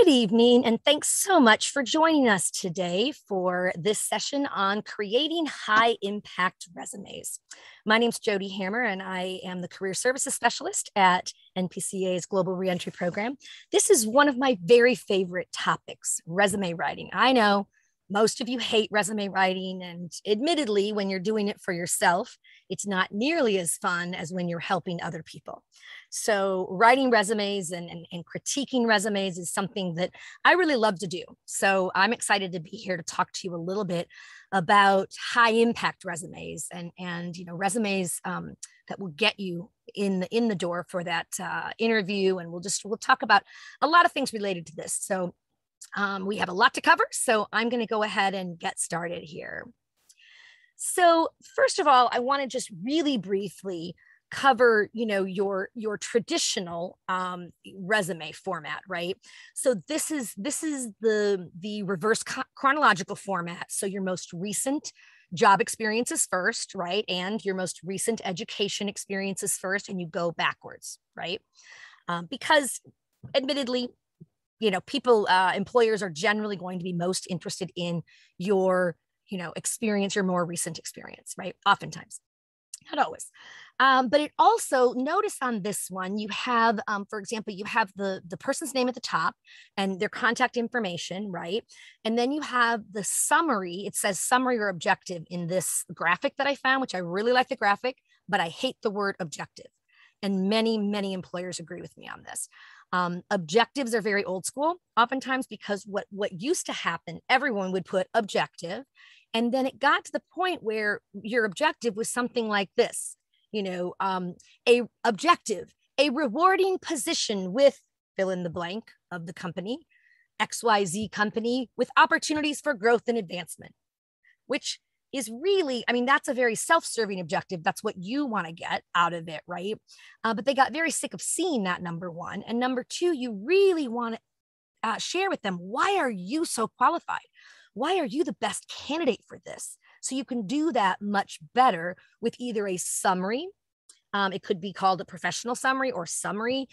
Good evening, and thanks so much for joining us today for this session on creating high impact resumes. My name is Jody Hammer, and I am the Career Services Specialist at NPCA's Global Reentry Program. This is one of my very favorite topics, resume writing. I know most of you hate resume writing, and admittedly, when you're doing it for yourself, it's not nearly as fun as when you're helping other people. So writing resumes and critiquing resumes is something that I really love to do. So I'm excited to be here to talk to you a little bit about high impact resumes and resumes that will get you in the door for that interview. And we'll talk about a lot of things related to this. So we have a lot to cover, so I'm going to go ahead and get started here. So first of all, I want to just really briefly cover, your traditional resume format, right? So this is the reverse chronological format. So your most recent job experiences first, right? And your most recent education experiences first, and you go backwards, right? Because admittedly, employers are generally going to be most interested in your, experience, your more recent experience, right? Oftentimes, not always. But it also, notice on this one, you have, for example, you have the person's name at the top and their contact information, right? And then you have the summary. It says summary or objective in this graphic that I found, which I really like the graphic, but I hate the word objective. And many, many employers agree with me on this. Objectives are very old school, oftentimes, because what used to happen, everyone would put objective. And then it got to the point where your objective was something like this, a objective, a rewarding position with fill in the blank of the company, XYZ company with opportunities for growth and advancement, which is really, that's a very self-serving objective. That's what you want to get out of it, right? But they got very sick of seeing that, number one. And number two, you really want to share with them, why are you so qualified? Why are you the best candidate for this? So you can do that much better with either a summary. It could be called a professional summary or summary.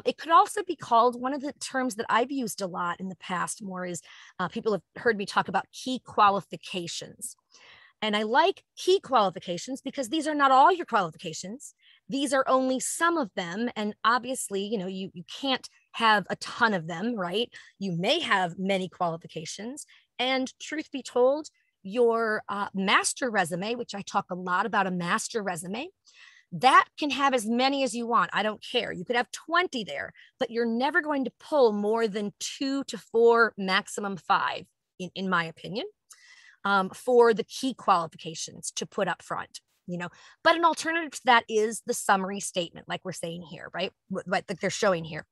It could also be called, one of the terms that I've used a lot in the past more is people have heard me talk about key qualifications. And I like key qualifications because these are not all your qualifications. These are only some of them. And obviously, you can't have a ton of them, right? You may have many qualifications. And truth be told, your master resume, which I talk a lot about a master resume, that can have as many as you want. I don't care. You could have 20 there, but you're never going to pull more than 2 to 4, maximum 5, in my opinion. For the key qualifications to put up front, but an alternative to that is the summary statement, like we're saying here, right? Like they're showing here.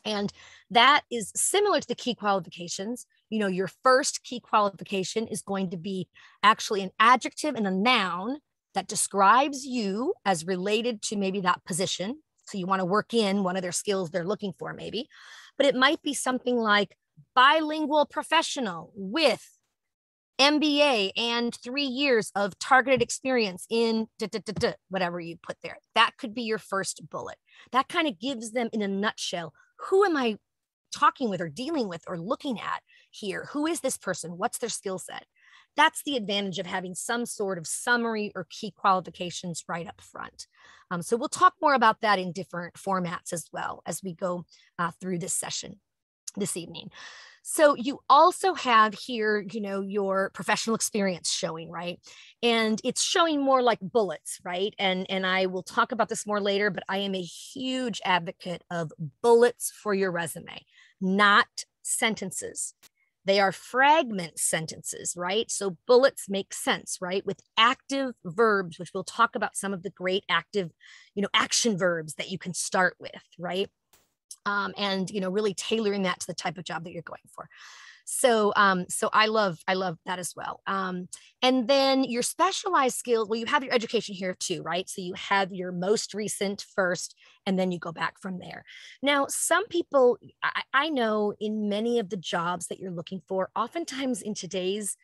And that is similar to the key qualifications. Your first key qualification is going to be actually an adjective and a noun that describes you as related to maybe that position. So you want to work in one of their skills they're looking for, maybe, but it might be something like bilingual professional with MBA and 3 years of targeted experience in whatever you put there. That could be your first bullet. That kind of gives them, in a nutshell, who am I talking with or dealing with or looking at here? Who is this person? What's their skill set? That's the advantage of having some sort of summary or key qualifications right up front. So we'll talk more about that in different formats as well as we go through this session this evening. So you also have here, your professional experience showing, right? And it's showing more like bullets, right? And I will talk about this more later, but I am a huge advocate of bullets for your resume, not sentences. They are fragment sentences, right? So bullets make sense, right? With active verbs, which we'll talk about some of the great active, action verbs that you can start with, right? And really tailoring that to the type of job that you're going for. So I love that as well. And then your specialized skills, well, you have your education here too, right? So you have your most recent first, and then you go back from there. Now, some people, I know in many of the jobs that you're looking for, oftentimes in today's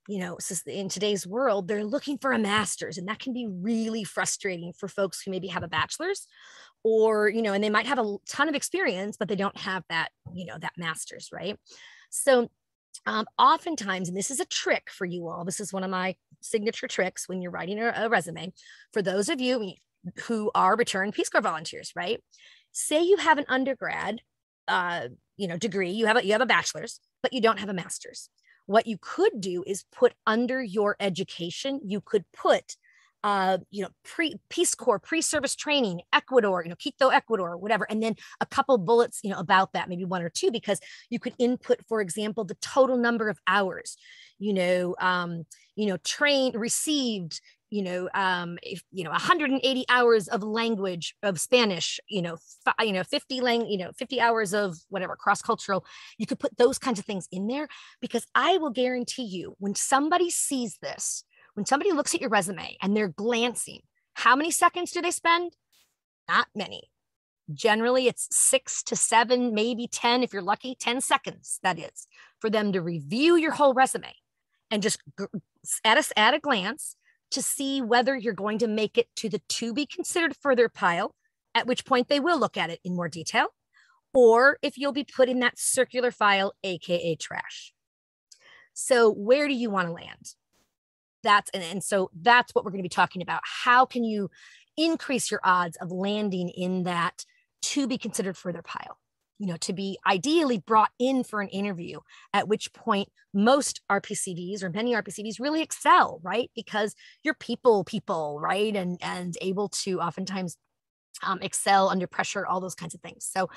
in today's world, they're looking for a master's, and that can be really frustrating for folks who maybe have a bachelor's, or, and they might have a ton of experience, but they don't have that, that master's, right? So oftentimes, and this is a trick for you all, this is one of my signature tricks when you're writing a resume, for those of you who are return Peace Corps volunteers, right? Say you have an undergrad, degree, you have a bachelor's, but you don't have a master's. What you could do is put under your education, you could put, Peace Corps, pre-service training, Ecuador, Quito, Ecuador, whatever. And then a couple bullets, about that, maybe one or two, because you could input, for example, the total number of hours, trained, received, 180 hours of language of Spanish, 50 hours of whatever, cross-cultural. You could put those kinds of things in there, because I will guarantee you, when somebody sees this, when somebody looks at your resume and they're glancing, how many seconds do they spend? Not many. Generally, it's 6 to 7, maybe 10, if you're lucky, 10 seconds, that is, for them to review your whole resume and just at a glance to see whether you're going to make it to the to be considered further pile, at which point they will look at it in more detail, or if you'll be put in that circular file, AKA trash. So where do you want to land? So that's what we're going to be talking about. How can you increase your odds of landing in that to be considered further pile? To be ideally brought in for an interview, at which point most RPCVs or many RPCVs really excel, right? Because you're people, right? And able to oftentimes excel under pressure, all those kinds of things. So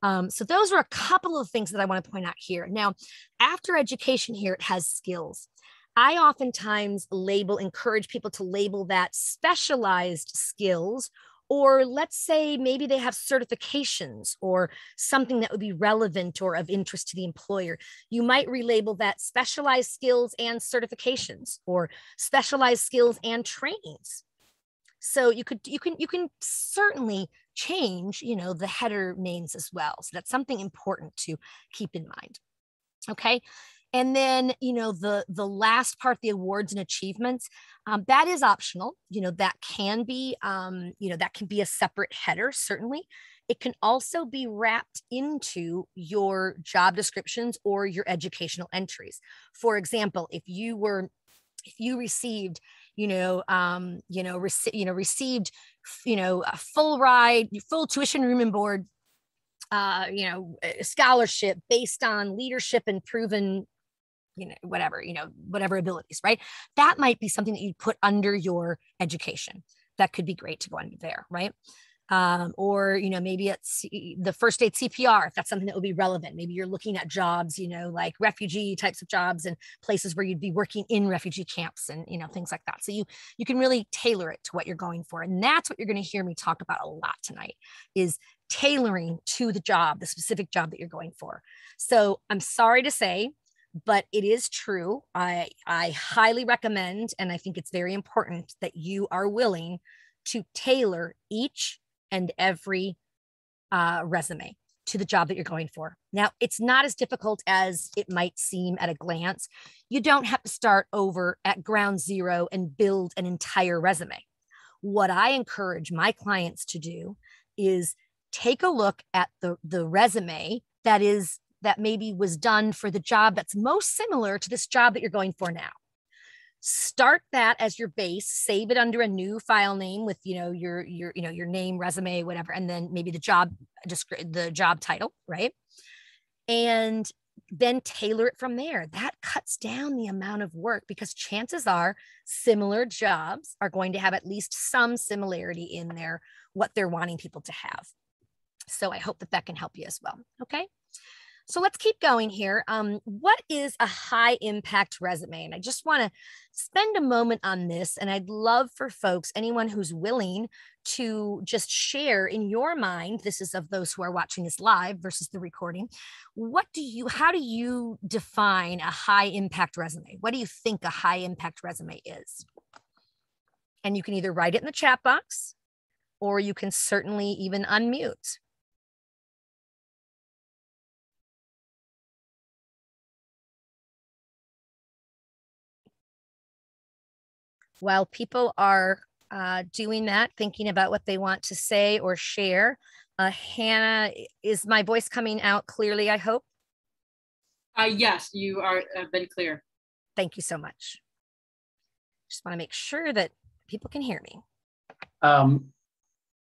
those are a couple of things that I want to point out here. Now, after education here, it has skills. I oftentimes encourage people to label that specialized skills, or let's say maybe they have certifications or something that would be relevant or of interest to the employer. You might relabel that specialized skills and certifications, or specialized skills and trainings. So you can certainly change, the header names as well. So that's something important to keep in mind. Okay. And then, the last part, the awards and achievements, that is optional. That can be, that can be a separate header, certainly. It can also be wrapped into your job descriptions or your educational entries. For example, if you received, received, a full ride, full tuition, room and board, scholarship based on leadership and proven, whatever abilities, right? That might be something that you put under your education. That could be great to go under there, right? Or, maybe it's the first aid CPR, if that's something that would be relevant. Maybe you're looking at jobs, like refugee types of jobs and places where you'd be working in refugee camps and, things like that. So you can really tailor it to what you're going for. And that's what you're going to hear me talk about a lot tonight, is tailoring to the job, the specific job that you're going for. So I'm sorry to say, but it is true. I highly recommend, and I think it's very important, that you are willing to tailor each and every resume to the job that you're going for. Now, it's not as difficult as it might seem at a glance. You don't have to start over at ground zero and build an entire resume. What I encourage my clients to do is take a look at the resume that maybe was done for the job that's most similar to this job that you're going for now. Start that as your base, save it under a new file name with, your name, resume, whatever, and then maybe the job title, right? And then tailor it from there. That cuts down the amount of work, because chances are similar jobs are going to have at least some similarity in there, what they're wanting people to have. So I hope that can help you as well. Okay. So let's keep going here. What is a high impact resume? And I just want to spend a moment on this. And I'd love for folks, anyone who's willing to just share in your mind, this is of those who are watching this live versus the recording. How do you define a high impact resume? What do you think a high impact resume is? And you can either write it in the chat box, or you can certainly even unmute. while people are doing that, thinking about what they want to say or share, Hannah, is my voice coming out clearly, I hope? Yes, you are been clear. Thank you so much. Just want to make sure that people can hear me.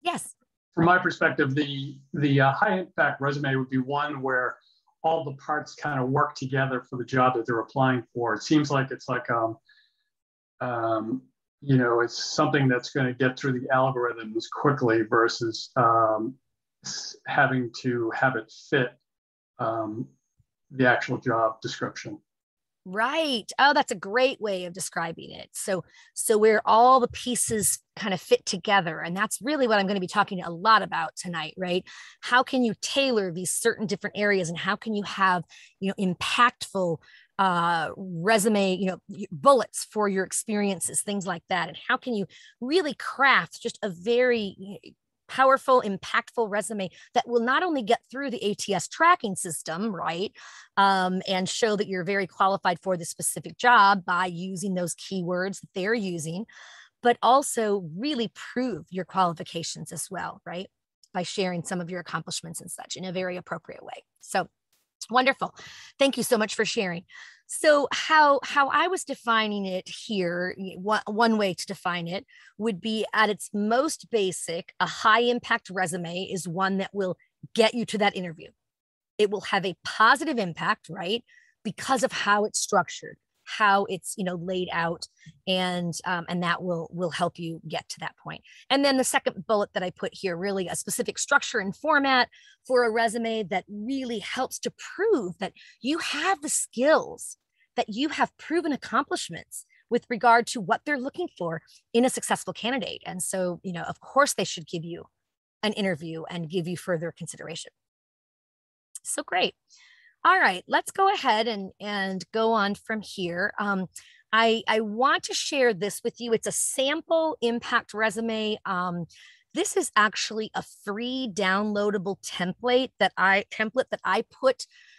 Yes. From my perspective, the high impact resume would be one where all the parts kind of work together for the job that they're applying for. It seems like it's like it's something that's going to get through the algorithms quickly versus having to have it fit the actual job description. Right. Oh, that's a great way of describing it. So where all the pieces kind of fit together. And that's really what I'm going to be talking a lot about tonight, right? How can you tailor these certain different areas, and how can you have, impactful resume, bullets for your experiences, things like that. And how can you really craft just a very powerful, impactful resume that will not only get through the ATS tracking system, right, and show that you're very qualified for the specific job by using those keywords that they're using, but also really prove your qualifications as well, right, by sharing some of your accomplishments and such in a very appropriate way. So wonderful. Thank you so much for sharing. So how I was defining it here, one way to define it would be at its most basic, a high impact resume is one that will get you to that interview. It will have a positive impact, right? Because of how it's structured, how it's laid out, and that will help you get to that point. And then the second bullet that I put here, really a specific structure and format for a resume that really helps to prove that you have the skills, that you have proven accomplishments with regard to what they're looking for in a successful candidate. And so, of course, they should give you an interview and give you further consideration. So great. All right, let's go ahead and go on from here. I want to share this with you. It's a sample impact resume. This is actually a free downloadable template that I put the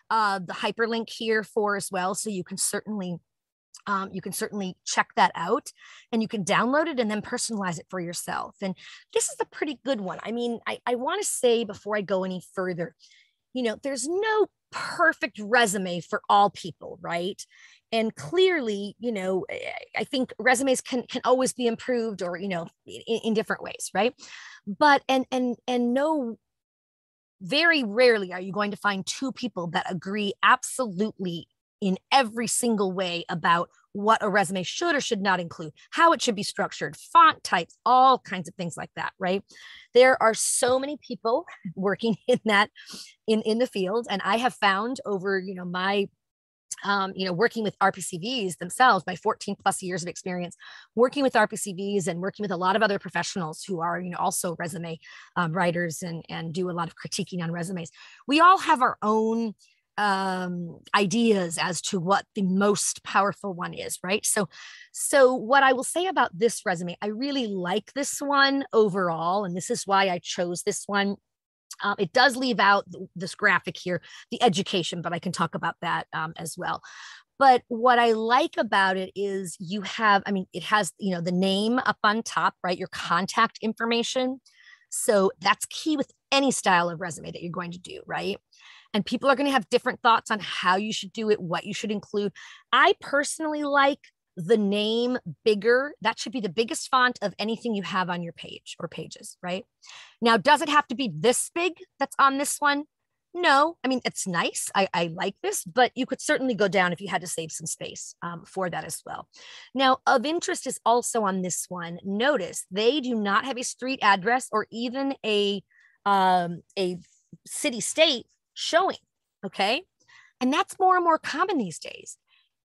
hyperlink here for as well. So you can certainly check that out, and you can download it and then personalize it for yourself. And this is a pretty good one. I mean, I want to say before I go any further, there's no perfect resume for all people, right? And clearly, I think resumes can always be improved, or in different ways, right? But and no, very rarely are you going to find two people that agree absolutely in every single way about what a resume should or should not include, how it should be structured, font types, all kinds of things like that, right? There are so many people working in that in the field, and I have found over my working with RPCVs themselves, my 14 plus years of experience working with RPCVs and working with a lot of other professionals who are, also resume writers and do a lot of critiquing on resumes. We all have our own ideas as to what the most powerful one is, right? So what I will say about this resume, I really like this one overall, and this is why I chose this one. It does leave out this graphic here, the education, but I can talk about that as well. But what I like about it is it has, the name up on top, right? Your contact information. So that's key with any style of resume that you're going to do, right? And people are going to have different thoughts on how you should do it, what you should include. I personally like the name bigger. That should be the biggest font of anything you have on your page or pages, right? Now, does it have to be this big that's on this one? No. I mean, it's nice. I like this, but you could certainly go down if you had to save some space for that as well. Now, of interest is also on this one. Notice they do not have a street address or even a city state showing, okay? And that's more and more common these days.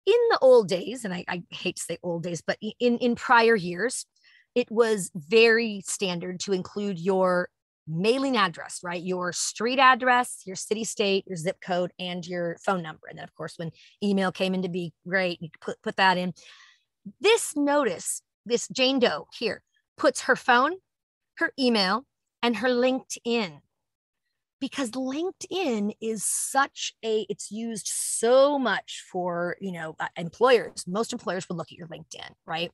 In the old days, and I hate to say old days, but in prior years, it was very standard to include your mailing address, right? Your street address, your city, state, your zip code, and your phone number. And then, of course, when email came in to be great, you put that in. This Jane Doe here puts her phone, her email, and her LinkedIn, because LinkedIn is it's used so much for, employers. Most employers will look at your LinkedIn, right?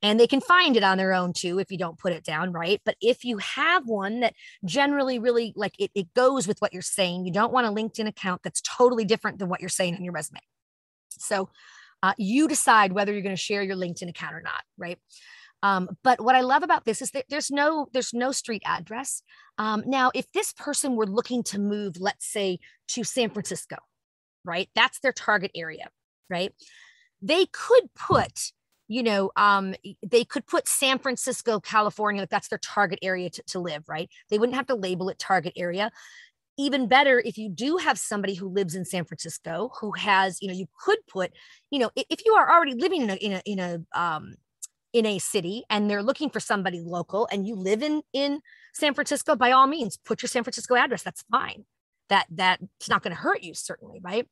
And they can find it on their own too if you don't put it down, right? But if you have one that generally really like it goes with what you're saying, you don't want a LinkedIn account that's totally different than what you're saying in your resume. So you decide whether you're going to share your LinkedIn account or not, right? But what I love about this is that there's no street address. Now, if this person were looking to move, let's say, to San Francisco, right? That's their target area, right? They could put, they could put San Francisco, California, like that's their target area to live, right? They wouldn't have to label it target area. Even better, if you do have somebody who lives in San Francisco who has, you could put, if you are already living in a city and they're looking for somebody local and you live in San Francisco, by all means, put your San Francisco address. That's fine. That's not going to hurt you, certainly, right?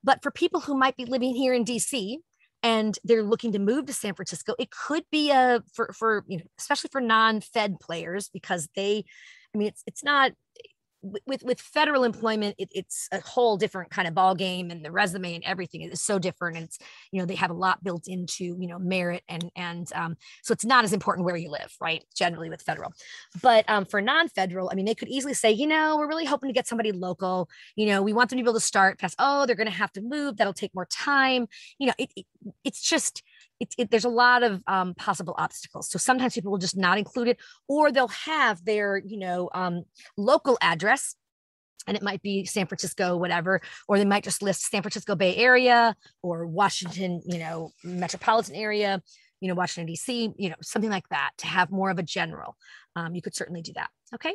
But for people who might be living here in DC and they're looking to move to San Francisco, it could be for especially for non-Fed players, because it's not with federal employment, it's a whole different kind of ball game, and the resume and everything is so different. And it's, they have a lot built into, merit and so it's not as important where you live, right? Generally with federal, but for non-federal, they could easily say, we're really hoping to get somebody local. We want them to be able to start fast. Oh, they're going to have to move. That'll take more time. It's just, there's a lot of possible obstacles. So sometimes people will just not include it, or they'll have their, local address, and it might be San Francisco, whatever, or they might just list San Francisco Bay Area or Washington, metropolitan area, Washington, DC, something like that, to have more of a general. You could certainly do that. Okay.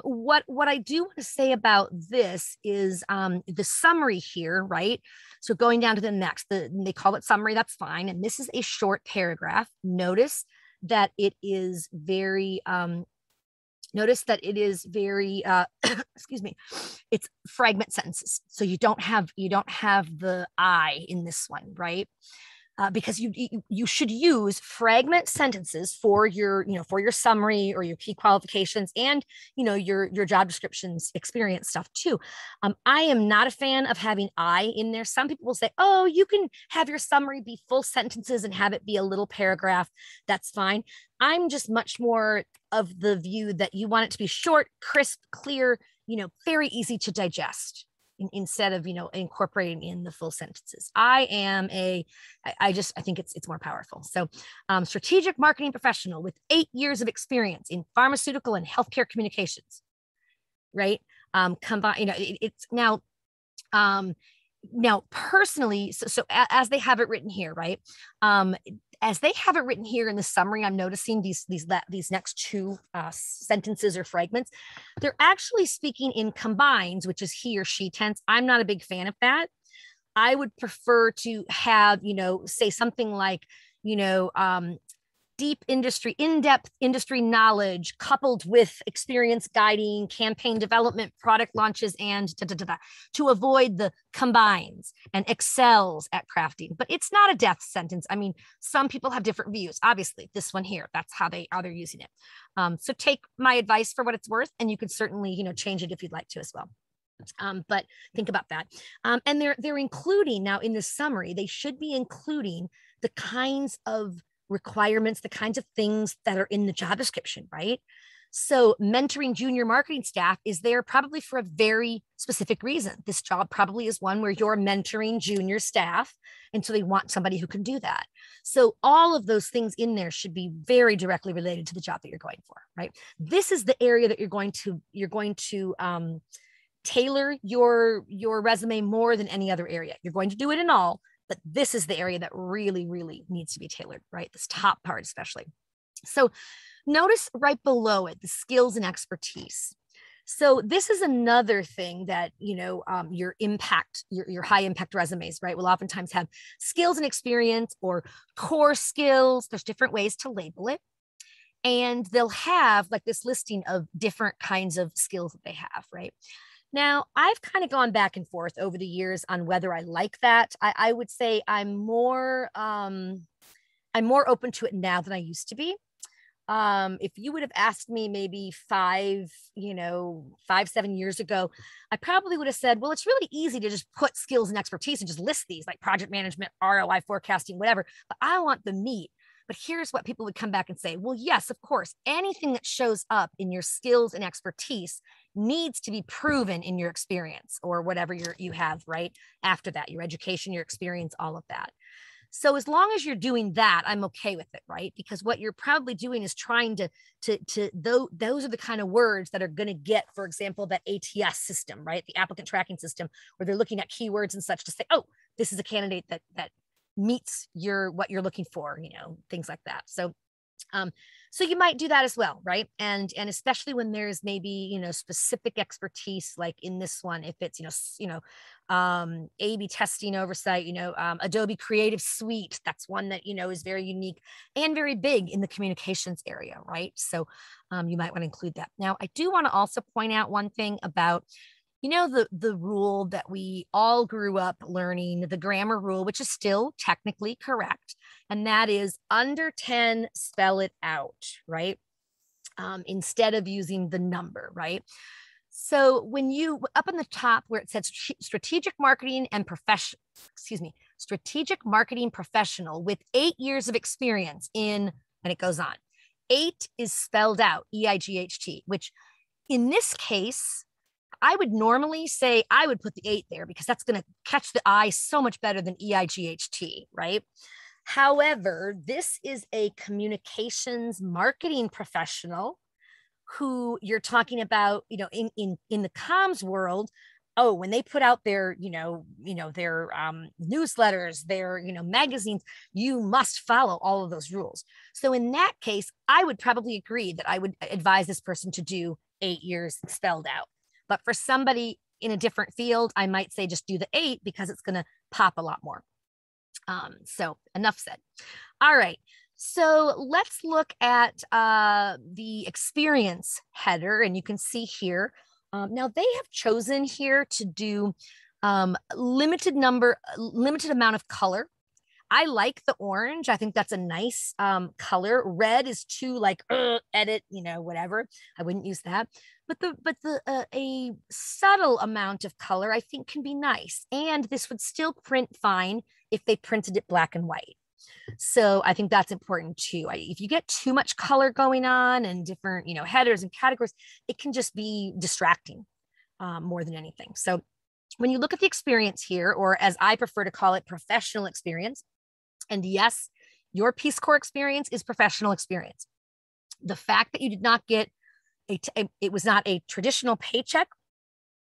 What I do want to say about this is the summary here, right? So going down to the next, they call it summary, that's fine. And this is a short paragraph. Notice that it is very, excuse me, it's fragment sentences. So you don't have the I in this one, right? Because you should use fragment sentences for your summary or your key qualifications and your job descriptions, experience stuff too. I am not a fan of having I in there. Some people will say, oh, you can have your summary be full sentences and have it be a little paragraph. That's fine. I'm just much more of the view that you want it to be short, crisp, clear, very easy to digest, instead of incorporating in the full sentences. I think it's more powerful. So strategic marketing professional with 8 years of experience in pharmaceutical and healthcare communications, right? Combine, it's now personally, so as they have it written here, right? As they have it written here in the summary, I'm noticing these next two sentences or fragments, they're actually speaking in combines, which is he or she tense. I'm not a big fan of that. I would prefer to have, say something like, deep industry, in-depth industry knowledge coupled with experience guiding campaign development, product launches, and to avoid the combines and excels at crafting. But it's not a death sentence. Some people have different views. Obviously, this one here, that's how they're using it. So take my advice for what it's worth, and you could certainly, change it if you'd like to as well. But think about that. And they're including now in the summary, they should be including the kinds of requirements, the kinds of things that are in the job description, right? So mentoring junior marketing staff is there probably for a very specific reason. This job probably is one where you're mentoring junior staff, and so they want somebody who can do that. So all of those things in there should be very directly related to the job that you're going for, right? This is the area that you're going to tailor your resume more than any other area. You're going to do it in all, but this is the area that really, really needs to be tailored, right? This top part especially. So notice right below it, the skills and expertise. So this is another thing that, your high impact resumes, right, will oftentimes have skills and experience or core skills. There's different ways to label it. And they'll have like this listing of different kinds of skills that they have, right? Now, I've kind of gone back and forth over the years on whether I like that. I would say I'm more open to it now than I used to be. If you would have asked me maybe 7 years ago, I probably would have said, well, it's really easy to just put skills and expertise and just list these like project management, ROI forecasting, whatever, but I want the meat. But here's what people would come back and say, well, yes, of course, anything that shows up in your skills and expertise needs to be proven in your experience or whatever you have, right? After that, your education, your experience, all of that. So as long as you're doing that, I'm okay with it, right? Because what you're probably doing is trying those are the kind of words that are going to get, for example, that ATS system, right? The applicant tracking system, where they're looking at keywords and such to say, oh, this is a candidate that meets what you're looking for, things like that. So you might do that as well, right? And especially when there's maybe, specific expertise, like in this one, if it's, A/B testing oversight, Adobe Creative Suite, that's one that, is very unique and very big in the communications area, right? So you might want to include that. Now, I do want to also point out one thing about the rule that we all grew up learning, the grammar rule, which is still technically correct. And that is under 10, spell it out, right? Instead of using the number, right? So when you, up on the top where it says strategic marketing professional with 8 years of experience in, and it goes on. 8 is spelled out, EIGHT, which in this case, I would normally say I would put the 8 there because that's going to catch the eye so much better than EIGHT, right? However, this is a communications marketing professional who you're talking about, in the comms world. Oh, when they put out their, their newsletters, their, magazines, you must follow all of those rules. So in that case, I would probably agree that I would advise this person to do 8 years spelled out. But for somebody in a different field, I might say just do the 8 because it's going to pop a lot more. So enough said. All right. So let's look at the experience header. And you can see here, now they have chosen here to do limited amount of color. I like the orange. I think that's a nice color. Red is too like edit, whatever. I wouldn't use that. But a subtle amount of color I think can be nice. And this would still print fine if they printed it black and white. So I think that's important too. If you get too much color going on and different, headers and categories, it can just be distracting more than anything. So when you look at the experience here, or as I prefer to call it, professional experience, and yes, your Peace Corps experience is professional experience. The fact that you did not get it was not a traditional paycheck,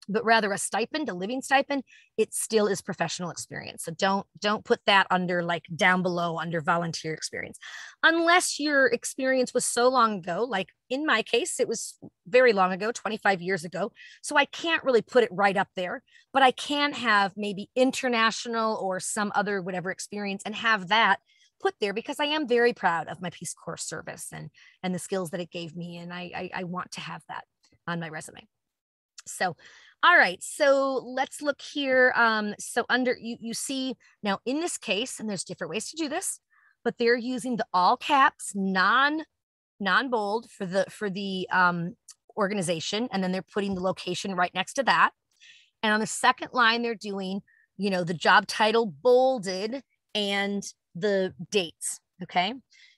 but rather a stipend, a living stipend, it still is professional experience. So don't put that under like down below under volunteer experience, unless your experience was so long ago. Like in my case, it was very long ago, 25 years ago. So I can't really put it right up there, but I can have maybe international or some other whatever experience and have that put there because I am very proud of my Peace Corps service and the skills that it gave me. And I want to have that on my resume. So, all right, so let's look here. So under you see now in this case, and there's different ways to do this, but they're using the all caps, non-bold for the organization, and then they're putting the location right next to that. And on the second line, they're doing, the job title bolded and the dates. Okay.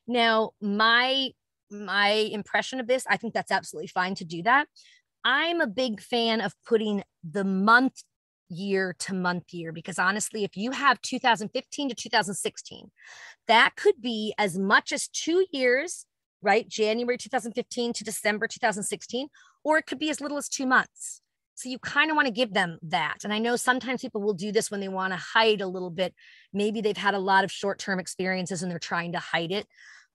Now, my impression of this, I think that's absolutely fine to do that. I'm a big fan of putting the month year to month year, because honestly, if you have 2015 to 2016, that could be as much as 2 years, right? January 2015 to December 2016, or it could be as little as 2 months. So you kind of want to give them that. And I know sometimes people will do this when they want to hide a little bit. Maybe they've had a lot of short-term experiences and they're trying to hide it.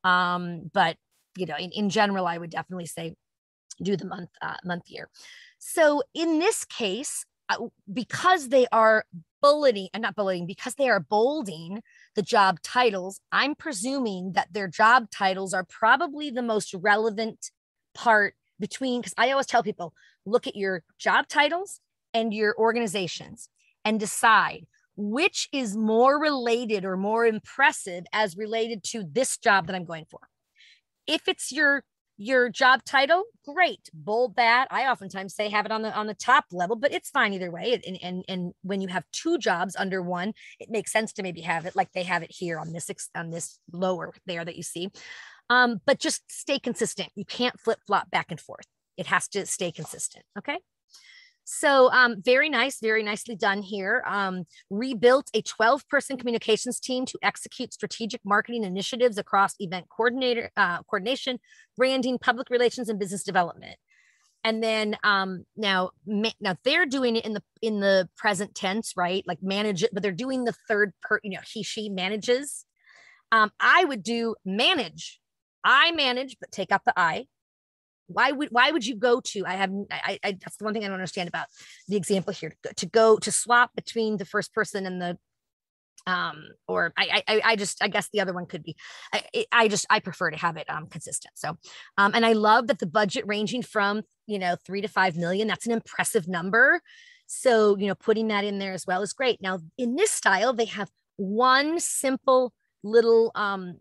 But in general, I would definitely say do the month year. So in this case, because they are because they are bolding the job titles, I'm presuming that their job titles are probably the most relevant part between, because I always tell people, look at your job titles and your organizations and decide which is more related or more impressive as related to this job that I'm going for. If it's your Your job title, great, bold that. I oftentimes say have it on the top level, but it's fine either way. And when you have two jobs under one, it makes sense to maybe have it like they have it here on this lower there that you see. But just stay consistent. You can't flip flop back and forth. It has to stay consistent. Okay. So very nice, very nicely done here. Rebuilt a 12-person communications team to execute strategic marketing initiatives across event coordination, branding, public relations, and business development. And then now they're doing it in the present tense, right? Like manage it, but they're doing the third he, she manages. I would do manage. I manage, but take out the I. Why would you go to, that's the one thing I don't understand about the example here, to swap between the first person and the, I guess the other one could be, I prefer to have it consistent. So, and I love that the budget ranging from, 3 to 5 million, that's an impressive number. So, putting that in there as well is great. Now in this style, they have one simple little,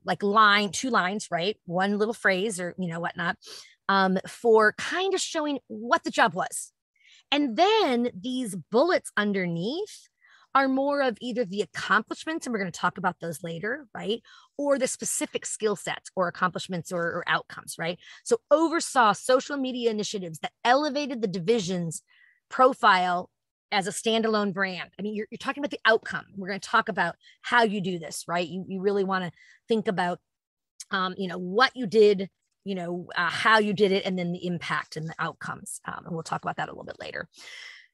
like line, 2 lines, right? One little phrase or, whatnot. For kind of showing what the job was. And then these bullets underneath are more of either the accomplishments, and we're going to talk about those later, right? Or the specific skill sets or accomplishments or outcomes, right? So oversaw social media initiatives that elevated the division's profile as a standalone brand. I mean, you're talking about the outcome. We're going to talk about how you do this, right? You really want to think about, what you did, how you did it, and then the impact and the outcomes. And we'll talk about that a little bit later.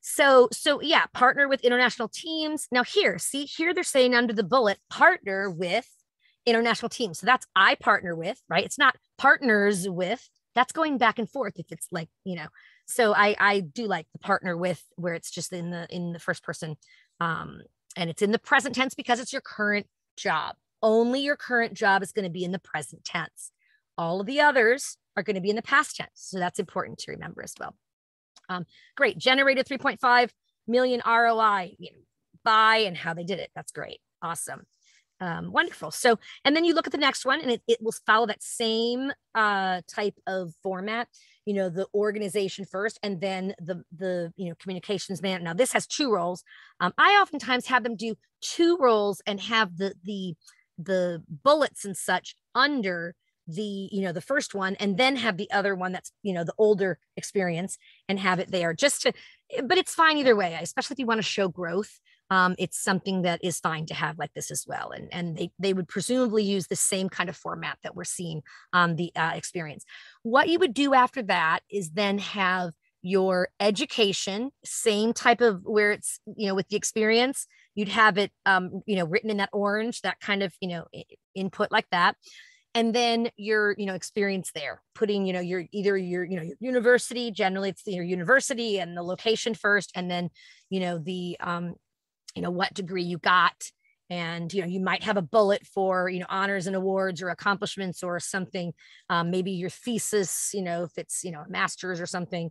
So yeah, partner with international teams. Now here they're saying under the bullet, partner with international teams. So that's I partner with, right? It's not partners with, that's going back and forth if it's like, so I do like the partner with where it's just in the first person. And it's in the present tense because it's your current job. Only your current job is going to be in the present tense. All of the others are going to be in the past tense. So that's important to remember as well. Great. Generated 3.5 million ROI by and how they did it. That's great. Awesome. Wonderful. So, and then you look at the next one and it will follow that same type of format, the organization first and then the communications man. Now this has 2 roles. I oftentimes have them do 2 roles and have the bullets and such under the first one and then have the other one that's the older experience and have it there but it's fine either way, especially if you want to show growth. It's something that is fine to have like this as well, and they would presumably use the same kind of format that we're seeing on the experience. What you would do after that is then have your education, same type of where it's with the experience, you'd have it written in that orange, that kind of input like that. And then your, experience there, putting, your university, generally it's your university and the location first, and then, the, what degree you got. And, you might have a bullet for, honors and awards or accomplishments or something, maybe your thesis, if it's, a master's or something,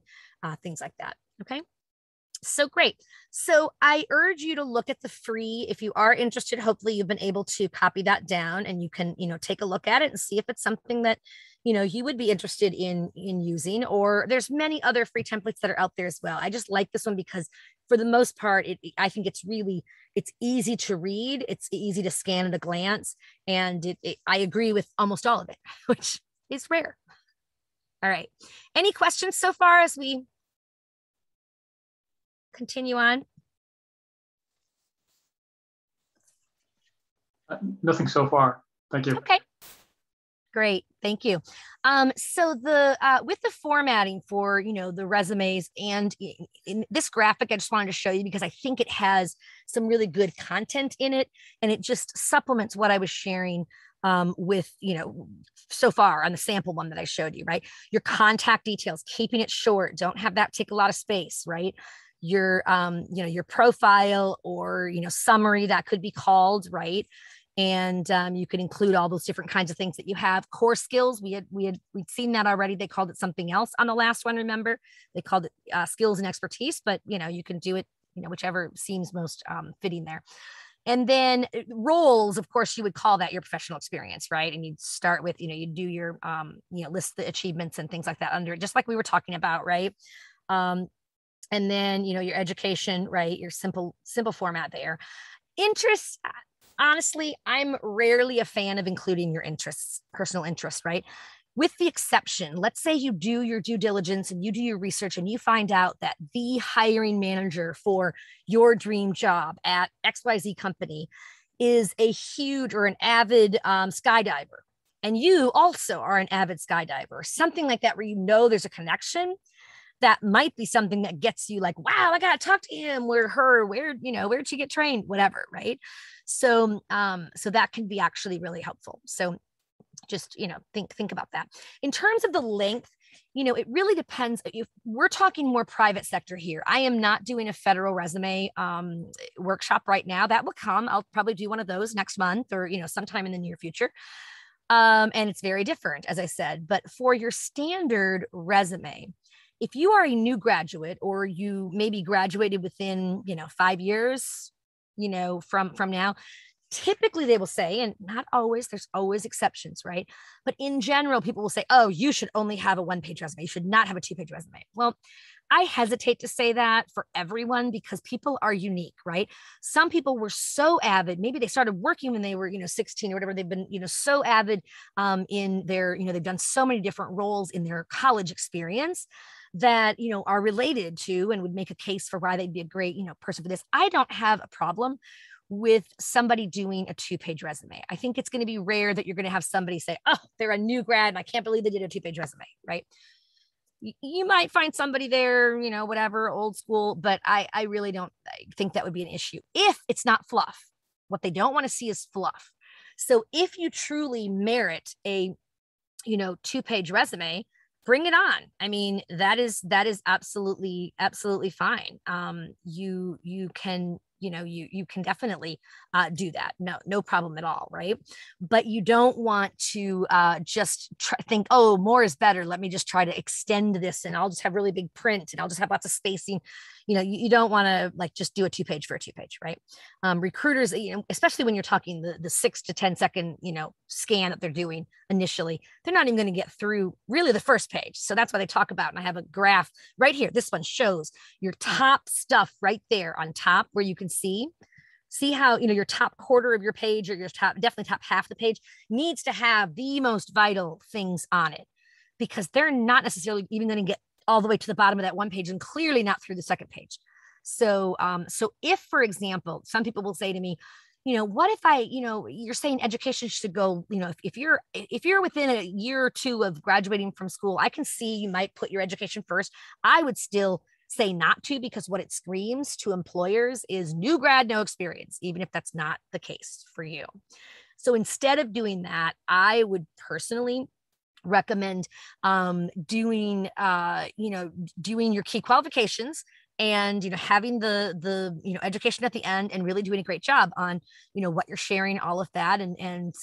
things like that. Okay. So great. So I urge you to look at the free, if you are interested, hopefully you've been able to copy that down and you can, take a look at it and see if it's something that, you would be interested in using, or there's many other free templates that are out there as well. I just like this one because for the most part, I think it's easy to read. It's easy to scan at a glance. And I agree with almost all of it, which is rare. All right. Any questions so far as we continue on? Nothing so far. Thank you. Okay. Great. Thank you. So with the formatting for, the resumes and in this graphic, I just wanted to show you because I think it has some really good content in it, and it just supplements what I was sharing with, so far on the sample one that I showed you, right? Your contact details, keeping it short, don't have that take a lot of space, right? Your, your profile or, summary that could be called, right? And you could include all those different kinds of things that you have. Core skills, we'd seen that already. They called it something else on the last one. Remember, they called it skills and expertise, but you can do it, whichever seems most fitting there. And then roles, of course, you would call that your professional experience, right? And you'd start with, you do your, list the achievements and things like that under it, just like we were talking about, right? And then, your education, right? Your simple format there. Interests, honestly, I'm rarely a fan of including your interests, personal interests, right? With the exception, let's say you do your due diligence and you do your research and you find out that the hiring manager for your dream job at XYZ company is a huge or an avid skydiver. And you also are an avid skydiver, something like that, where there's a connection. That might be something that gets you like, wow, I got to talk to him, where'd she get trained, whatever, right? So that can be actually really helpful. So just, think about that. In terms of the length, it really depends. If we're talking more private sector here, I am not doing a federal resume workshop right now. That will come. I'll probably do one of those next month or, sometime in the near future. And it's very different, as I said, but for your standard resume, if you are a new graduate or you maybe graduated within, 5 years, from now, typically they will say, and not always, there's always exceptions, right? But in general, people will say, oh, you should only have a 1-page resume. You should not have a 2-page resume. Well, I hesitate to say that for everyone because people are unique, right? Some people were so avid. Maybe they started working when they were, 16 or whatever. They've been, so avid in their, they've done so many different roles in their college experience that, are related to and would make a case for why they'd be a great, person for this. I don't have a problem with somebody doing a 2-page resume. I think it's going to be rare that you're going to have somebody say, oh, they're a new grad and I can't believe they did a 2-page resume, right? You might find somebody there, whatever, old school, but I really don't think that would be an issue if it's not fluff. What they don't want to see is fluff. So if you truly merit a, 2-page resume, bring it on. I mean, that is absolutely fine. You can, you can definitely do that. No problem at all. Right. But you don't want to just think, oh, more is better. Let me just try to extend this and I'll just have really big print and I'll just have lots of spacing. You don't want to just do a 2-page for a 2-page, right? Recruiters, especially when you're talking the 6 to 10 second, scan that they're doing initially, they're not even going to get through really the first page. So that's why they talk about, and I have a graph right here. This one shows your top stuff right there on top where you can see how, your top quarter of your page or your definitely top half of the page needs to have the most vital things on it because they're not necessarily even going to get all the way to the bottom of that one page and clearly not through the second page. So if, for example, some people will say to me, what if you're saying education should go, if you're within a year or two of graduating from school, I can see you might put your education first. I would still say not to, because what it screams to employers is new grad, no experience, even if that's not the case for you. So instead of doing that, I would personally recommend doing your key qualifications and having the education at the end and really doing a great job on what you're sharing, all of that, and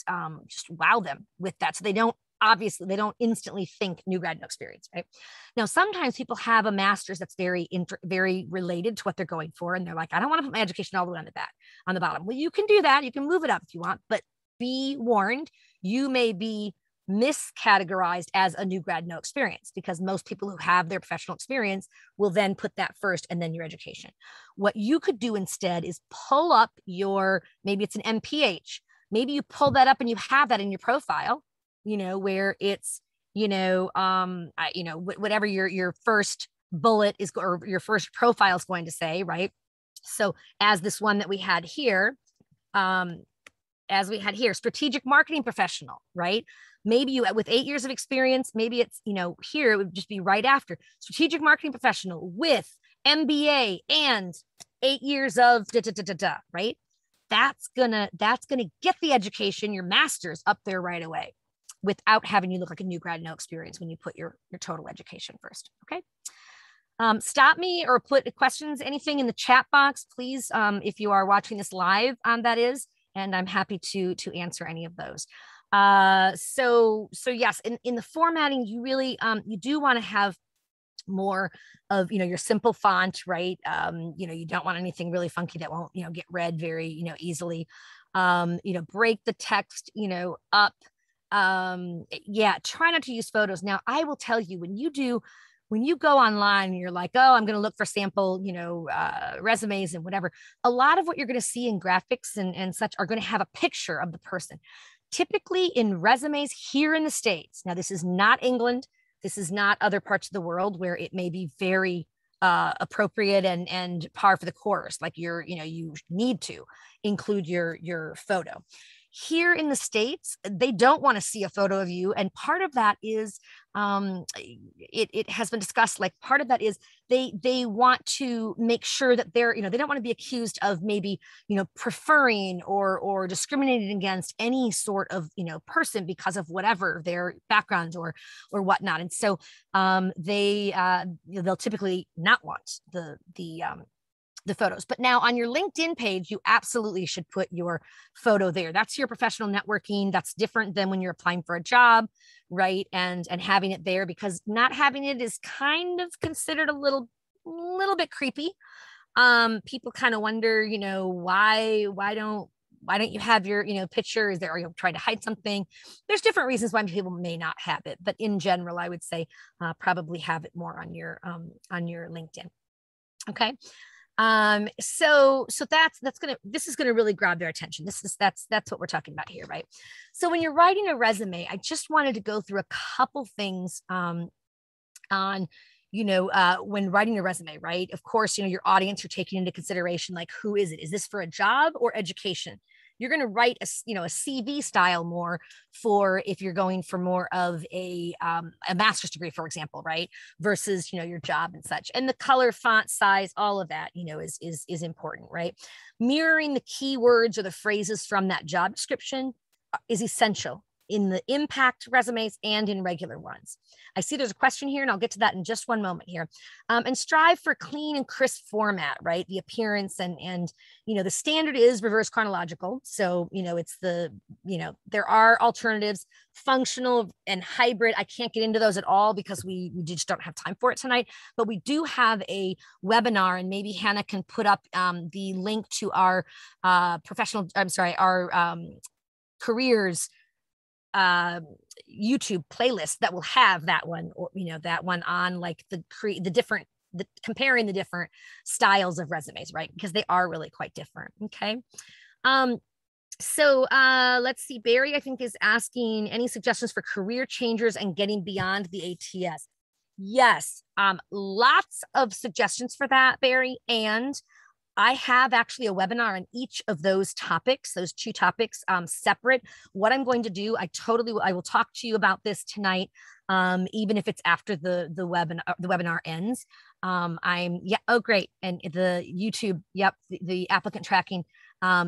just wow them with that, so they don't instantly think new grad, no experience, right? Now, sometimes people have a master's that's very related to what they're going for, and they're like, I don't want to put my education all the way on the bottom. Well, you can do that. You can move it up if you want, but be warned, you may be miscategorized as a new grad, no experience, because most people who have their professional experience will then put that first and then your education. What you could do instead is pull up maybe it's an MPH. Maybe you pull that up and you have that in your profile, where it's, whatever your first bullet is, or your first profile is going to say, right? So as this one that we had here, strategic marketing professional, right? Maybe you, with 8 years of experience, maybe it's, here it would just be right after strategic marketing professional with MBA and 8 years of right? That's gonna get the education, your master's, up there right away without having you look like a new grad, no experience when you put your total education first. Okay. Stop me or put questions, anything in the chat box, please. If you are watching this live, that is, and I'm happy to answer any of those. So yes, in the formatting, you really, you do want to have more of, your simple font, right? You don't want anything really funky that won't, get read very, easily. Break the text, up. Yeah, try not to use photos. Now, I will tell you, when you go online and you're like, oh, I'm going to look for sample, resumes and whatever, a lot of what you're going to see in graphics and such are going to have a picture of the person. Typically in resumes here in the States, now this is not England, this is not other parts of the world where it may be very appropriate and par for the course, like you need to include your photo. Here in the States, they don't want to see a photo of you. And part of that is, it has been discussed, like part of that is they want to make sure that they don't want to be accused of maybe, preferring or discriminating against any sort of, person because of whatever their background or whatnot. And so they'll typically not want the photos. But now on your LinkedIn page, you absolutely should put your photo there. That's your professional networking. That's different than when you're applying for a job, right? And having it there, because not having it is kind of considered a little bit creepy. People kind of wonder, why don't you have your, picture? Are you trying to hide something? There's different reasons why people may not have it, but in general, I would say probably have it more on your LinkedIn. Okay. So this is gonna really grab their attention. That's what we're talking about here, right? So when you're writing a resume, I just wanted to go through a couple things on when writing a resume, right? Of course, your audience you're taking into consideration, like, who is it? Is this for a job or education? You're going to write a CV style more for if you're going for more of a master's degree, for example, right? Versus, your job and such. And the color, font size, all of that, is important, right? Mirroring the keywords or the phrases from that job description is essential in the impact resumes and in regular ones. I see there's a question here, and I'll get to that in just one moment here. And strive for clean and crisp format, right? The appearance and the standard is reverse chronological. So, it's there are alternatives, functional and hybrid. I can't get into those at all because we just don't have time for it tonight, but we do have a webinar, and maybe Hannah can put up the link to our careers YouTube playlist that will have that one, or that one on, like comparing the different styles of resumes, right? Because they are really quite different. Okay. So let's see. Barry, I think, is asking any suggestions for career changers and getting beyond the ATS. Yes, lots of suggestions for that, Barry. And I have actually a webinar on each of those topics, those two topics, separate. What I'm going to do, I will talk to you about this tonight, even if it's after the webinar ends. Oh, great. And the YouTube, yep, the applicant tracking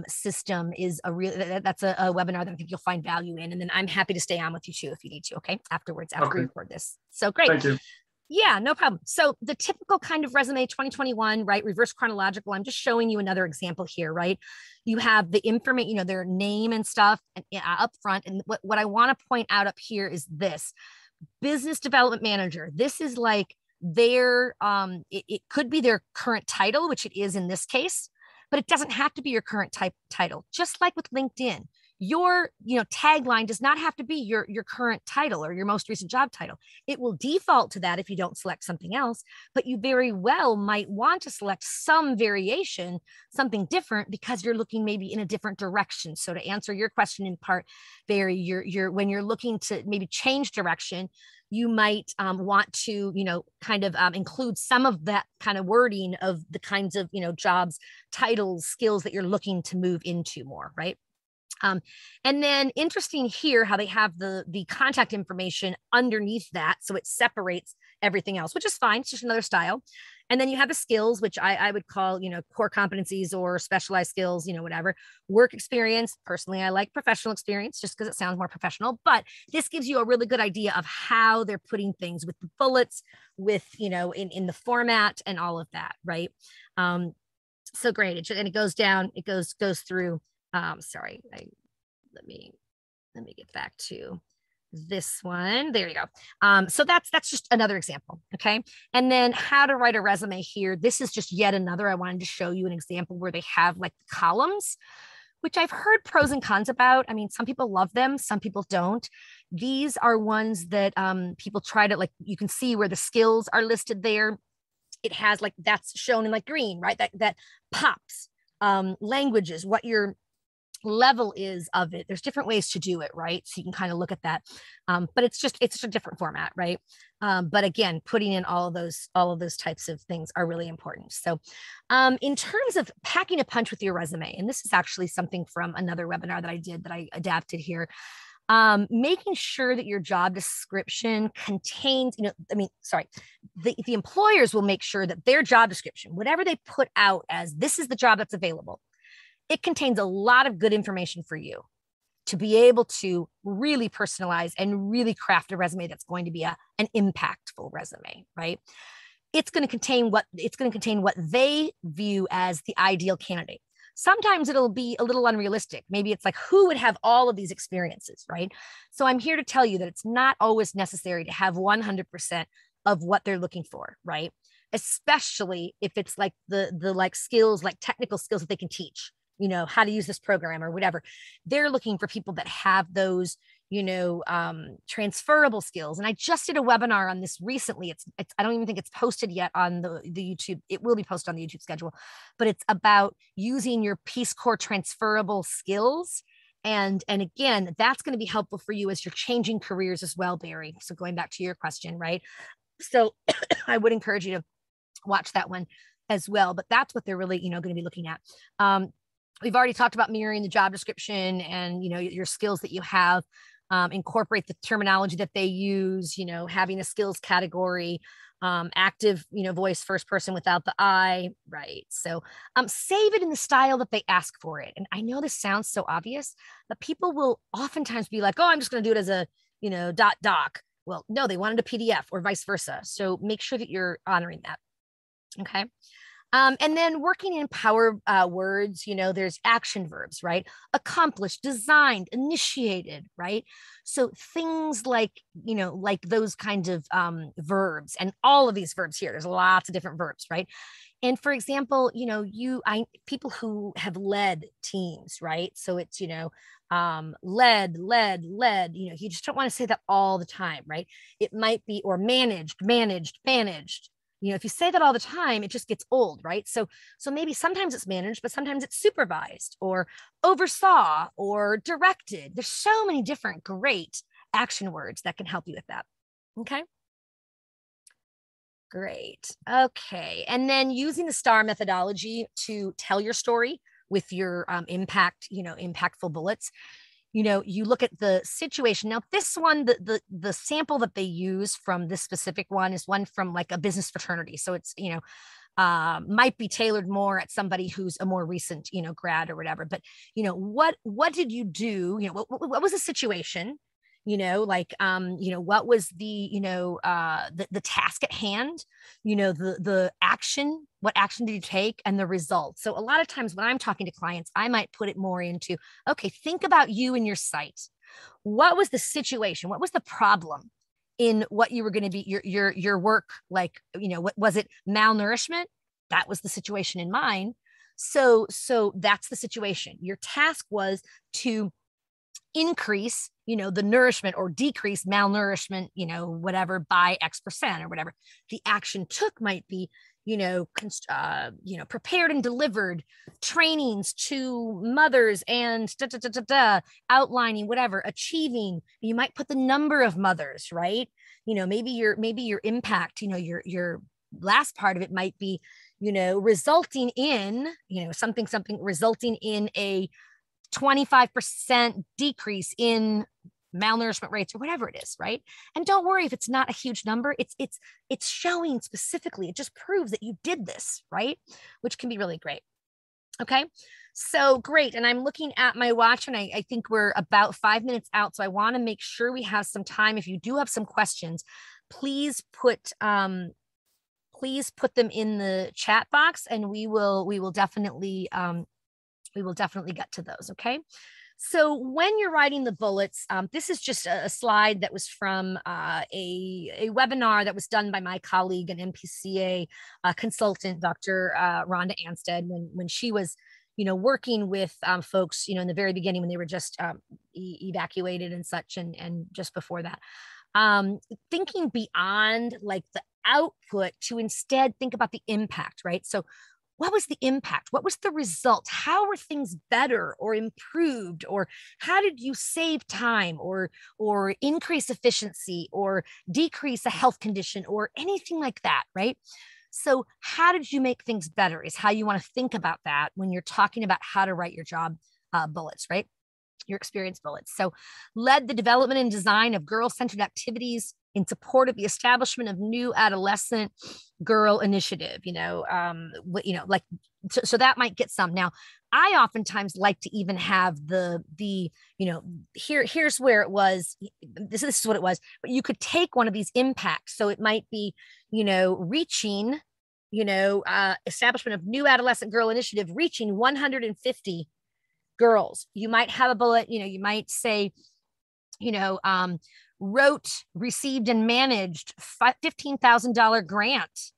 system is that's a webinar that I think you'll find value in. And then I'm happy to stay on with you too, if you need to, okay, after we record this. So great. Thank you. Yeah, no problem. So the typical kind of resume 2021, right? Reverse chronological. I'm just showing you another example here, right? You have the information, their name and stuff up front. And what I want to point out up here is this: business development manager. This is like their, it could be their current title, which it is in this case, but it doesn't have to be your current title. Just like with LinkedIn, your tagline does not have to be your current title or your most recent job title. It will default to that if you don't select something else, but you very well might want to select some variation, something different, because you're looking maybe in a different direction. So to answer your question in part, Barry, when you're looking to maybe change direction, you might want to, kind of include some of that kind of wording of the kinds of, jobs, titles, skills that you're looking to move into more, right? And then interesting here how they have the contact information underneath that, so it separates everything else, which is fine. It's just another style. And then you have the skills, which I would call, core competencies or specialized skills, whatever. Work experience. Personally, I like professional experience just because it sounds more professional, but this gives you a really good idea of how they're putting things with the bullets, with, in the format and all of that, right? So great. And it goes down, it goes through. Sorry, let me get back to this one. There you go. So that's just another example. Okay. And then how to write a resume here. This is just yet another. I wanted to show you an example where they have like columns, which I've heard pros and cons about. I mean, some people love them, some people don't. These are ones that people try to, like, you can see where the skills are listed there. It has like, that's shown in like green, right? That pops. Languages, what your level is of it. There's different ways to do it, right? So you can kind of look at that. But it's just a different format, right? But again, putting in all of those types of things are really important. So in terms of packing a punch with your resume, and this is actually something from another webinar that I did that I adapted here, making sure that your job description contains, the employers will make sure that their job description, whatever they put out as this is the job that's available, it contains a lot of good information for you to be able to really personalize and really craft a resume that's going to be an impactful resume, right? It's going to contain what they view as the ideal candidate. Sometimes it'll be a little unrealistic. Maybe it's like, who would have all of these experiences, right? So I'm here to tell you that it's not always necessary to have 100% of what they're looking for, right? Especially if it's like the like skills, like technical skills that they can teach, how to use this program or whatever. They're looking for people that have those, transferable skills. And I just did a webinar on this recently. It's I don't even think it's posted yet on the YouTube. It will be posted on the YouTube schedule, but it's about using your Peace Corps transferable skills. And again, that's going to be helpful for you as you're changing careers as well, Barry. So going back to your question, right? So I would encourage you to watch that one as well, but that's what they're really, going to be looking at. We've already talked about mirroring the job description and, your skills that you have. Incorporate the terminology that they use, having a skills category, active, voice, first person without the I, right? So save it in the style that they ask for it. And I know this sounds so obvious, but people will oftentimes be like, oh, I'm just going to do it as a, .doc. Well, no, they wanted a PDF or vice versa. So make sure that you're honoring that. Okay. And then working in power words, there's action verbs, right? Accomplished, designed, initiated, right? So things like, like those kinds of verbs, and all of these verbs here, there's lots of different verbs, right? And for example, people who have led teams, right? So it's, led, you just don't want to say that all the time, right? It might be, or managed. If you say that all the time, it just gets old, right? So maybe sometimes it's managed, but sometimes it's supervised or oversaw or directed. There's so many different great action words that can help you with that. Okay. Great. Okay. And then using the STAR methodology to tell your story with your impactful bullets. You look at the situation. Now, this one, the sample that they use from this specific one is one from like a business fraternity. So it's, might be tailored more at somebody who's a more recent, grad or whatever. But, what did you do? What was the situation? What was the task at hand, the action, what action did you take, and the result. So a lot of times when I'm talking to clients, I might put it more into, okay, think about you and your site. What was the situation? What was the problem in what you were going to be, your work? Like, what was it? Malnourishment? That was the situation in mine. So that's the situation. Your task was to increase, the nourishment or decrease malnourishment, whatever, by X% or whatever. The action took might be, prepared and delivered trainings to mothers and outlining whatever, achieving. You might put the number of mothers, right? Maybe your impact, your last part of it might be, resulting in, something resulting in a 25% decrease in malnourishment rates or whatever it is, right? And don't worry if it's not a huge number. It's showing specifically. It just proves that you did this, right? Which can be really great. Okay, so great. And I'm looking at my watch, and I think we're about 5 minutes out. So I want to make sure we have some time. If you do have some questions, please put them in the chat box, and we will definitely get to those. Okay. So when you're writing the bullets, this is just a slide that was from a webinar that was done by my colleague and MPCA consultant, Dr. Rhonda Anstead, when she was, working with folks, in the very beginning when they were just evacuated and such, and just before that, thinking beyond like the output to instead think about the impact, right? So what was the impact? What was the result? How were things better or improved? Or how did you save time or increase efficiency or decrease a health condition or anything like that, right? So how did you make things better is how you want to think about that when you're talking about how to write your job bullets, right? Your experience bullets. So led the development and design of girl-centered activities in support of the establishment of new adolescent girl initiative, like, so that might get some. Now, I oftentimes like to even have here's where it was, this is what it was, but you could take one of these impacts. So it might be, reaching, establishment of new adolescent girl initiative, reaching 150 girls. You might have a bullet, you might say, wrote, received, and managed $15,000 grant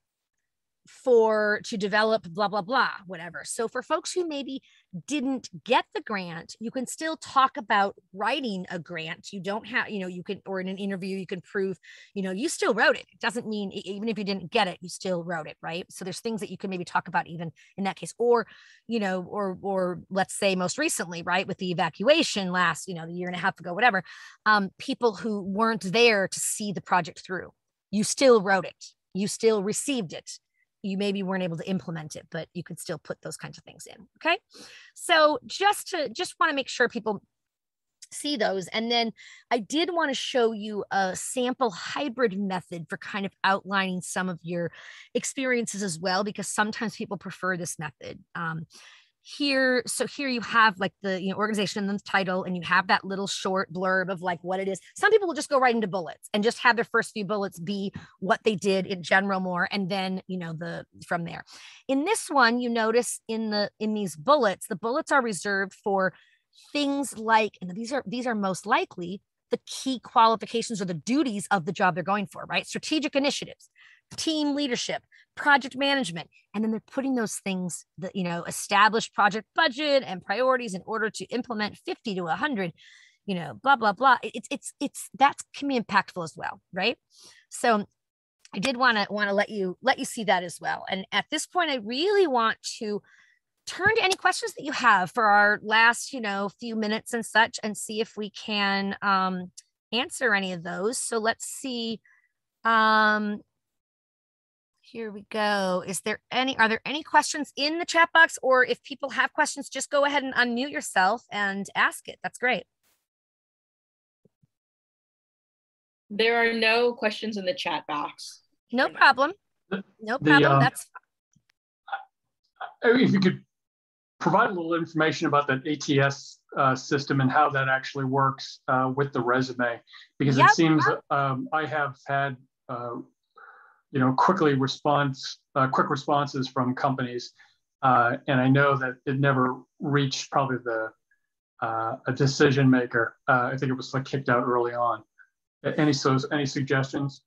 to develop blah, blah, blah, whatever. So for folks who maybe didn't get the grant, you can still talk about writing a grant. You don't have, you can, or in an interview, you can prove, you still wrote it. It doesn't mean, even if you didn't get it, you still wrote it, right? So there's things that you can maybe talk about even in that case, or, or let's say most recently, right, with the evacuation last, the year and a half ago, whatever, people who weren't there to see the project through, you still wrote it. You still received it. You maybe weren't able to implement it, but you could still put those kinds of things in. Okay. So just want to make sure people see those. And then I did want to show you a sample hybrid method for kind of outlining some of your experiences as well, because sometimes people prefer this method. Here you have like the organization and the title, and you have that little short blurb of like what it is. Some people will just go right into bullets and just have their first few bullets be what they did in general more, and then from there. In this one, you notice in these bullets, the bullets are reserved for things like, and these are most likely the key qualifications or the duties of the job they're going for, right? Strategic initiatives, team leadership, project management, and then they're putting those things that, established project budget and priorities in order to implement 50 to 100, blah, blah, blah. That can be impactful as well, right? So I did want to let you see that as well. And at this point, I really want to turn to any questions that you have for our last, few minutes and such, and see if we can answer any of those. So let's see. Here we go. Are there any questions in the chat box? Or if people have questions, just go ahead and unmute yourself and ask it. That's great. There are no questions in the chat box. No problem. No problem. That's if you could provide a little information about that ATS system and how that actually works with the resume, because it seems I have had quick responses from companies, and I know that it never reached probably a decision maker. I think it was like kicked out early on. Any suggestions?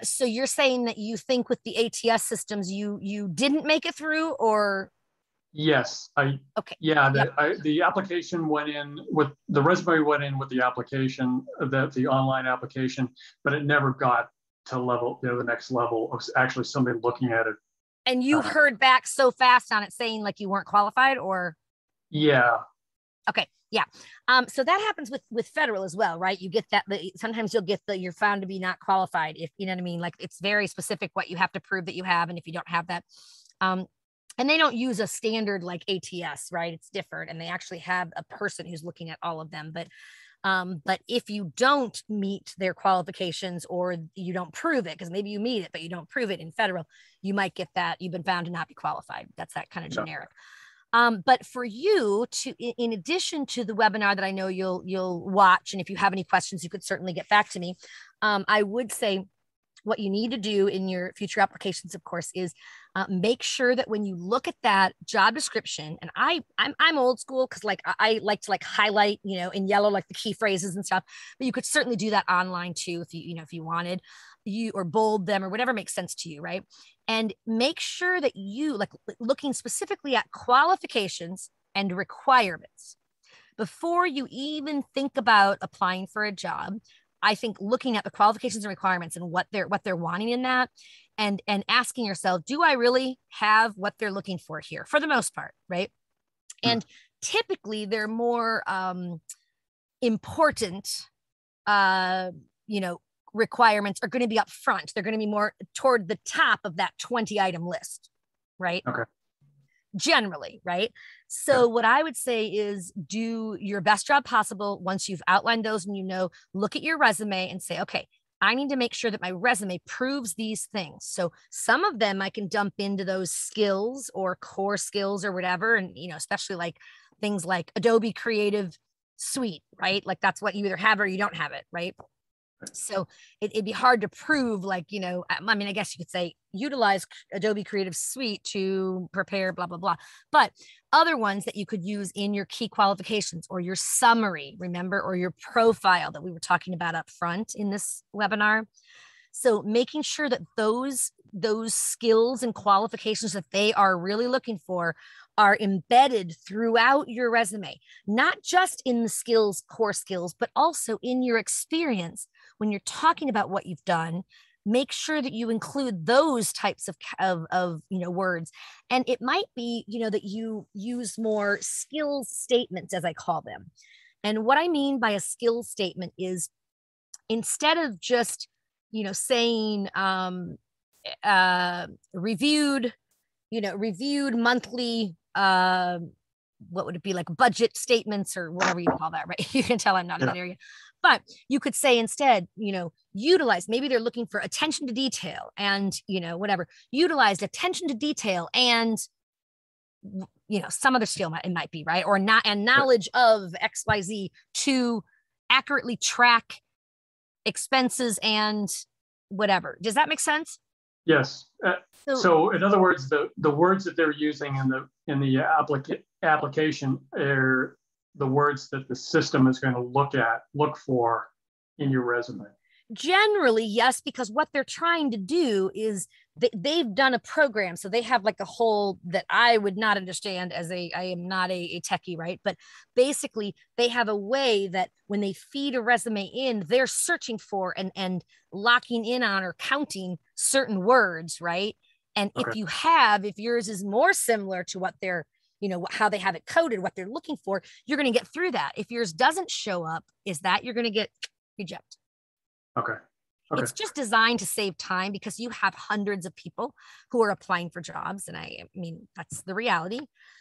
So you're saying that you think with the ATS systems you didn't make it through, or? Yes, okay. Yeah, the application went in with the resume went in with the application, the online application, but it never got to the next level of actually somebody looking at it. And you heard back so fast on it saying like you weren't qualified, or? Yeah. Okay. Yeah. So that happens with federal as well, right? You get that, sometimes you'll get you're found to be not qualified, if you know what I mean. Like it's very specific what you have to prove that you have, and if you don't have that, and they don't use a standard like ATS, right? It's different, and they actually have a person who's looking at all of them. But if you don't meet their qualifications, or you don't prove it, because maybe you meet it but you don't prove it in federal, you might get that you've been found to not be qualified. That's that kind of generic. But for you to, in addition to the webinar that I know you'll watch, and if you have any questions, you could certainly get back to me. I would say what you need to do in your future applications, of course, is Make sure that when you look at that job description, and I'm old school because like I like to like highlight, in yellow, like the key phrases and stuff, but you could certainly do that online too if if you wanted, or bold them or whatever makes sense to you, right? And make sure that you like looking specifically at qualifications and requirements before you even think about applying for a job. I think looking at the qualifications and requirements and what they're wanting in that, and asking yourself, do I really have what they're looking for here, for the most part, right? And typically they're more important requirements are going to be up front. They're going to be more toward the top of that 20 item list, right? Okay. Generally, right? So what I would say is do your best job possible once you've outlined those and look at your resume and say, okay, I need to make sure that my resume proves these things. So some of them I can dump into those skills or core skills or whatever. And, especially like things like Adobe Creative Suite, right? Like that's what you either have or you don't have it, right? So it'd be hard to prove, like, I mean, I guess you could say utilize Adobe Creative Suite to prepare, blah, blah, blah. But other ones that you could use in your key qualifications or your summary, remember, or your profile that we were talking about up front in this webinar. So making sure that those skills and qualifications that they are really looking for are embedded throughout your resume, not just in the core skills, but also in your experience. When you're talking about what you've done, make sure that you include those types of words. And it might be, that you use more skills statements, as I call them. And what I mean by a skills statement is instead of just, saying reviewed monthly, what would it be, like budget statements or whatever you call that, right? You can tell I'm not in that area. But you could say instead, utilize, maybe they're looking for attention to detail and, whatever, utilized attention to detail and, some other skill it might be, right? Or not, and knowledge of XYZ to accurately track expenses and whatever. Does that make sense? Yes. So in other words, the words that they're using in the application are the words that the system is going to look for in your resume. Generally, yes, because what they're trying to do is they've done a program. So they have like a whole that I would not understand I am not a techie, right? But basically they have a way that when they feed a resume in, they're searching for and locking in on or counting certain words, right? And if yours is more similar to what they're, how they have it coded, what they're looking for, you're going to get through that. If yours doesn't show up, you're going to get rejected. Okay. It's just designed to save time because you have hundreds of people who are applying for jobs. And I mean, that's the reality.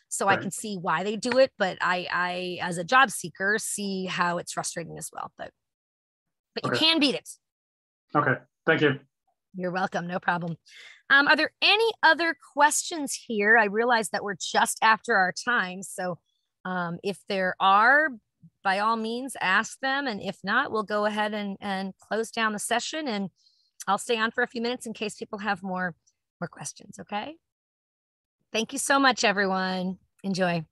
So I can see why they do it, but I as a job seeker, see how it's frustrating as well. But you can beat it. Okay. Thank you. You're welcome. No problem. Are there any other questions here? I realize that we're just after our time. So if there are, by all means, ask them. And if not, we'll go ahead and close down the session, and I'll stay on for a few minutes in case people have more questions. Okay. Thank you so much, everyone. Enjoy.